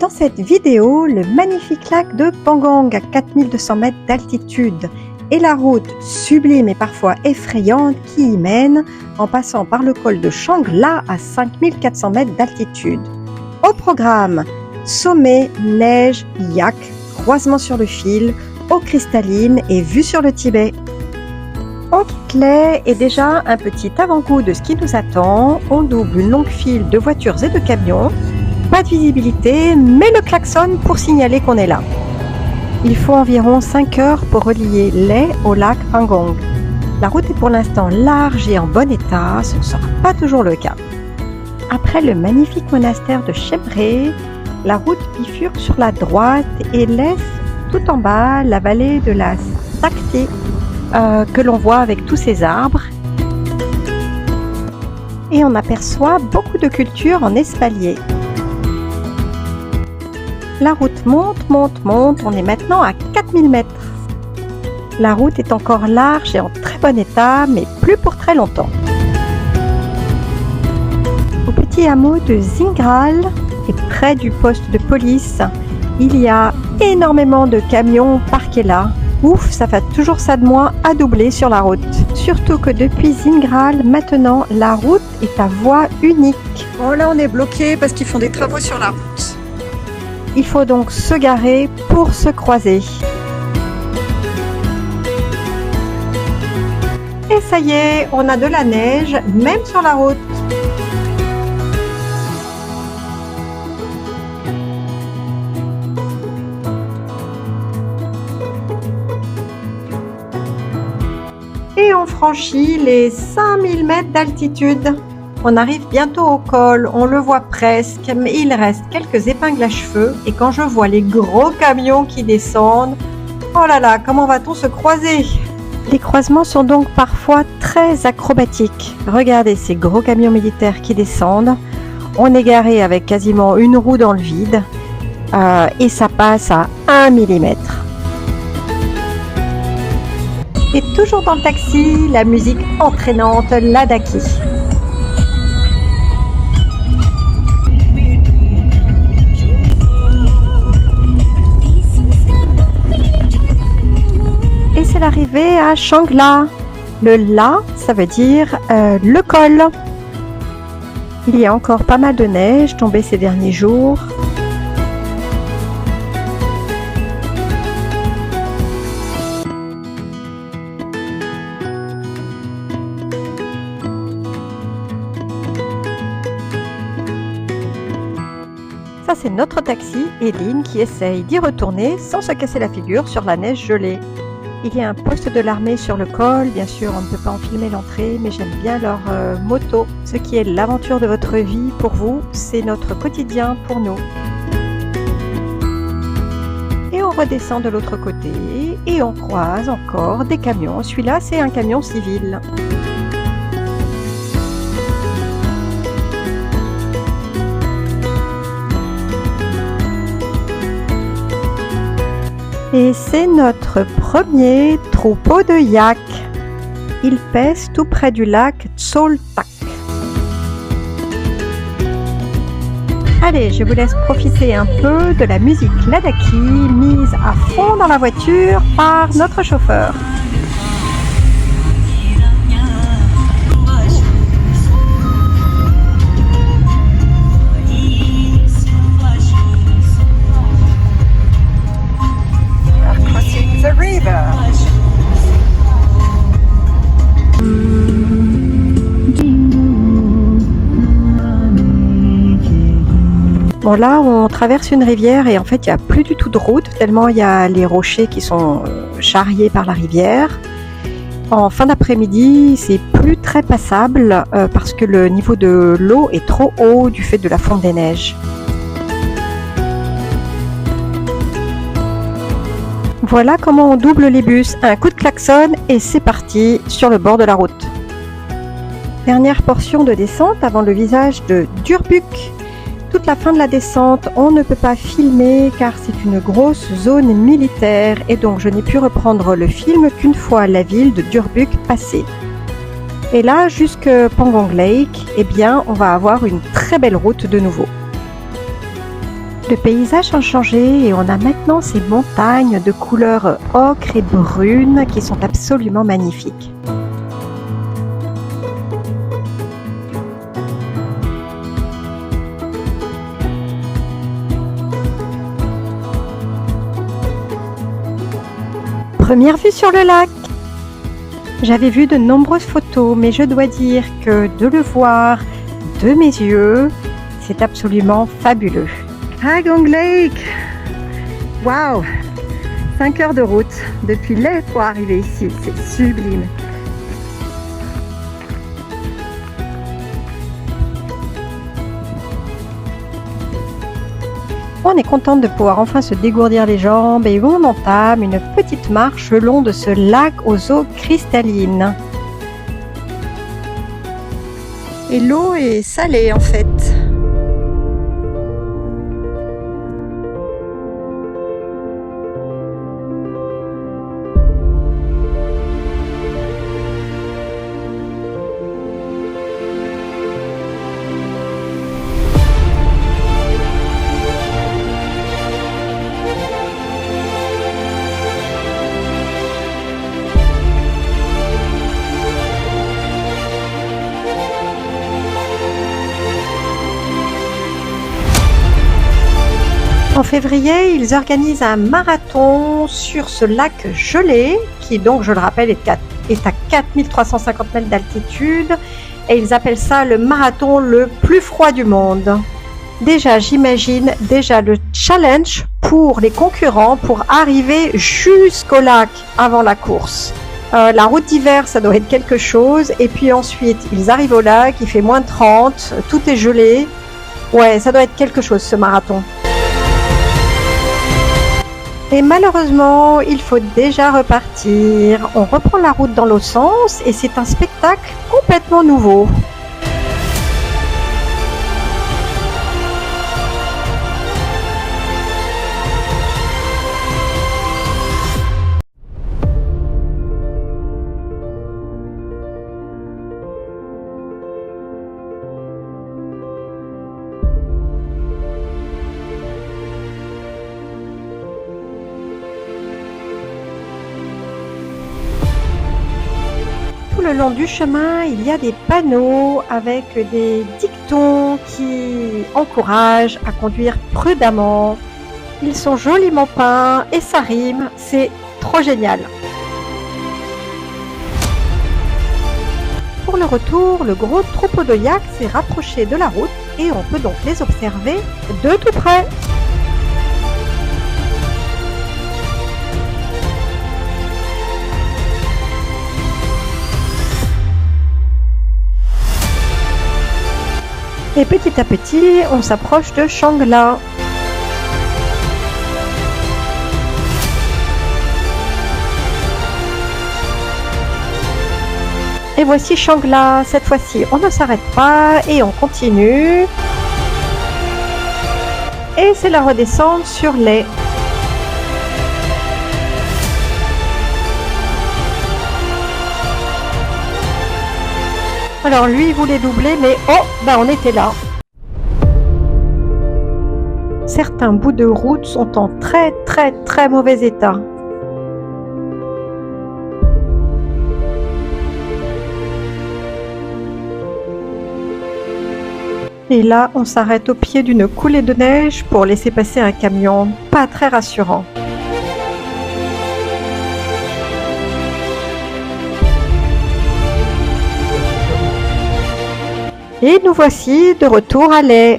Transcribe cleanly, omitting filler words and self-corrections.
Dans cette vidéo, le magnifique lac de Pangong à 4200 mètres d'altitude et la route sublime et parfois effrayante qui y mène en passant par le col de Shangla à 5400 mètres d'altitude. Au programme, sommet, neige, yak, croisement sur le fil, eau cristalline et vue sur le Tibet. On quitte l'Aix et déjà un petit avant-goût de ce qui nous attend. On double une longue file de voitures et de camions. Pas de visibilité, mais le klaxon pour signaler qu'on est là. Il faut environ 5 heures pour relier l'Aix au lac Pangong. La route est pour l'instant large et en bon état, ce ne sera pas toujours le cas. Après le magnifique monastère de Chhebré, la route bifurque sur la droite et laisse tout en bas la vallée de la Sakti que l'on voit avec tous ces arbres. Et on aperçoit beaucoup de cultures en espalier. La route monte, on est maintenant à 4000 mètres. La route est encore large et en très bon état, mais plus pour très longtemps. Au petit hameau de Zingral et près du poste de police, il y a énormément de camions parqués là. Ouf, ça fait toujours ça de moins à doubler sur la route. Surtout que depuis Zingral, maintenant, la route est à voie unique. Bon, là, on est bloqué parce qu'ils font des travaux sur la route. Il faut donc se garer pour se croiser. Et ça y est, on a de la neige, même sur la route. Et on franchit les 5000 mètres d'altitude. On arrive bientôt au col, on le voit presque, mais il reste quelques épingles à cheveux. Et quand je vois les gros camions qui descendent, oh là là, comment va-t-on se croiser? Les croisements sont donc parfois très acrobatiques. Regardez ces gros camions militaires qui descendent. On est garé avec quasiment une roue dans le vide et ça passe à 1 mm. Et toujours dans le taxi, la musique entraînante Ladakhi. Et c'est l'arrivée à Shangla. Le La, ça veut dire le col. Il y a encore pas mal de neige tombée ces derniers jours. Ça, c'est notre taxi, Eline, qui essaye d'y retourner sans se casser la figure sur la neige gelée. Il y a un poste de l'armée sur le col, bien sûr on ne peut pas en filmer l'entrée, mais j'aime bien leur moto. Ce qui est l'aventure de votre vie pour vous, c'est notre quotidien pour nous. Et on redescend de l'autre côté et on croise encore des camions. Celui-là, c'est un camion civil. Et c'est notre premier troupeau de yak. Il pèse tout près du lac Tsoltak. Allez, je vous laisse profiter un peu de la musique Ladakhi mise à fond dans la voiture par notre chauffeur. Bon, là, on traverse une rivière et en fait, il n'y a plus du tout de route, tellement il y a les rochers qui sont charriés par la rivière. En fin d'après-midi, c'est plus très passable parce que le niveau de l'eau est trop haut du fait de la fonte des neiges. Voilà comment on double les bus. Un coup de klaxon et c'est parti sur le bord de la route. Dernière portion de descente avant le visage de Durbuk. Toute la fin de la descente, on ne peut pas filmer car c'est une grosse zone militaire et donc je n'ai pu reprendre le film qu'une fois la ville de Durbuk passée. Et là, jusque Pangong Lake, eh bien, on va avoir une très belle route de nouveau. Le paysage a changé et on a maintenant ces montagnes de couleur ocre et brune qui sont absolument magnifiques. Première vue sur le lac. J'avais vu de nombreuses photos, mais je dois dire que de le voir de mes yeux, c'est absolument fabuleux. Pagong Lake. Waouh, 5 heures de route depuis Leh pour arriver ici, c'est sublime. On est contente de pouvoir enfin se dégourdir les jambes et on entame une petite marche le long de ce lac aux eaux cristallines. Et l'eau est salée en fait. En février, ils organisent un marathon sur ce lac gelé, qui donc, je le rappelle, est à 4350 mètres d'altitude, et ils appellent ça le marathon le plus froid du monde. Déjà, j'imagine le challenge pour les concurrents pour arriver jusqu'au lac avant la course. La route d'hiver, ça doit être quelque chose, et puis ensuite, ils arrivent au lac, il fait moins 30, tout est gelé. Ouais, ça doit être quelque chose ce marathon. Et malheureusement, il faut déjà repartir. On reprend la route dans l'autre sens et c'est un spectacle complètement nouveau. Le long du chemin, il y a des panneaux avec des dictons qui encouragent à conduire prudemment. Ils sont joliment peints et ça rime, c'est trop génial. Pour le retour, le gros troupeau de yaks s'est rapproché de la route et on peut donc les observer de tout près. Et petit à petit, on s'approche de Shangla. Et voici Shangla. Cette fois-ci, on ne s'arrête pas et on continue. Et c'est la redescente sur Leh. Alors lui il voulait doubler mais on était là. Certains bouts de route sont en très mauvais état. Et là on s'arrête au pied d'une coulée de neige pour laisser passer un camion. Pas très rassurant. Et nous voici de retour à Leh.